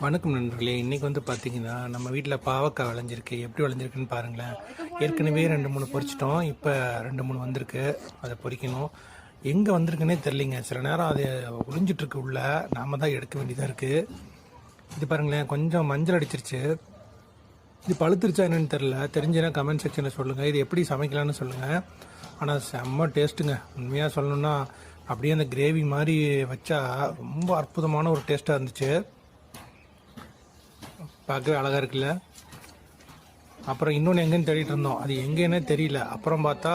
வணக்கம் நண்பர்களே. இன்றைக்கி வந்து பார்த்திங்கன்னா நம்ம வீட்டில் பாவக்காய் விளைஞ்சிருக்கு. எப்படி விளைஞ்சிருக்குன்னு பாருங்களேன். ஏற்கனவே 2-3 பொரிச்சிட்டோம். இப்போ 2-3 வந்திருக்கு. அதை பொரிக்கணும். எங்கே வந்திருக்குன்னே தெரிலிங்க. சில நேரம் அது ஒளிஞ்சிட்ருக்கு உள்ள, நாம் தான் எடுக்க வேண்டியதாக இருக்குது. இது பாருங்களேன், கொஞ்சம் மஞ்சள் அடிச்சிருச்சு. இது பழுத்துருச்சா என்னன்னு தெரில. தெரிஞ்சுன்னா கமெண்ட் செக்ஷனில் சொல்லுங்கள். இது எப்படி சமைக்கலான்னு சொல்லுங்கள். ஆனால் செம்ம டேஸ்ட்டுங்க. உண்மையாக சொல்லணுன்னா அப்படியே அந்த கிரேவி மாதிரி வச்சா ரொம்ப அற்புதமான ஒரு டேஸ்ட்டாக இருந்துச்சு. பார்க்கவே அழகாக இருக்குல்ல. அப்புறம் இன்னொன்று எங்கேன்னு தேடிட்டு இருந்தோம். அது எங்கேன்னே தெரியல. அப்புறம் பார்த்தா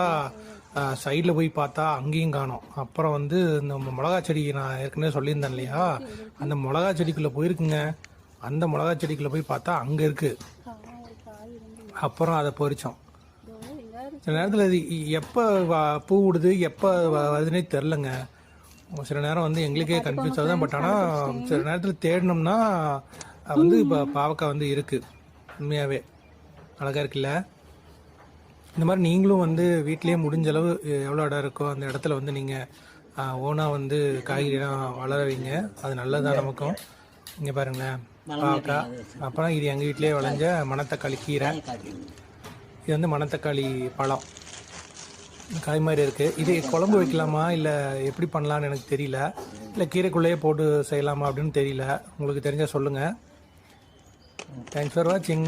சைடில் போய் பார்த்தா அங்கேயும் காணோம். அப்புறம் வந்து இந்த மிளகா செடி நான் ஏற்கனவே சொல்லியிருந்தேன் இல்லையா, அந்த மிளகா செடிக்குள்ளே போயிருக்குங்க. அந்த மிளகா செடிக்குள்ளே போய் பார்த்தா அங்கே இருக்குது. அப்புறம் அதை பொரித்தோம். சில நேரத்தில் இது எப்போ பூ விடுது எப்போ வருதுன்னே தெரிலங்க. சில நேரம் வந்து எங்களுக்கே கன்ஃபியூஸ் ஆகுது. பட் ஆனால் சில நேரத்தில் தேடினோம்னா வந்து இப்போ பாவக்காய் வந்து இருக்குது. உண்மையாகவே அழகாக இருக்குல்ல. இந்த மாதிரி நீங்களும் வந்து வீட்லேயே முடிஞ்ச அளவு எவ்வளோ இடம் இருக்கோ அந்த இடத்துல வந்து நீங்கள் ஓனாக வந்து காய்கறிலாம் வளர வைங்க. அது நல்லதாக நமக்கும். இங்கே பாருங்களேன், பாவக்காய். அப்புறம் இது எங்கள் வீட்டிலே விளைஞ்ச மணத்தக்காளி கீரை. இது வந்து மணத்தக்காளி பழம் காய் மாதிரி இருக்குது. இது குழம்பு வைக்கலாமா இல்லை எப்படி பண்ணலான்னு எனக்கு தெரியல. இல்லை கீரைக்குள்ளேயே போட்டு செய்யலாமா அப்படின்னு தெரியல. உங்களுக்கு தெரிஞ்சால் சொல்லுங்கள். Thanks for watching.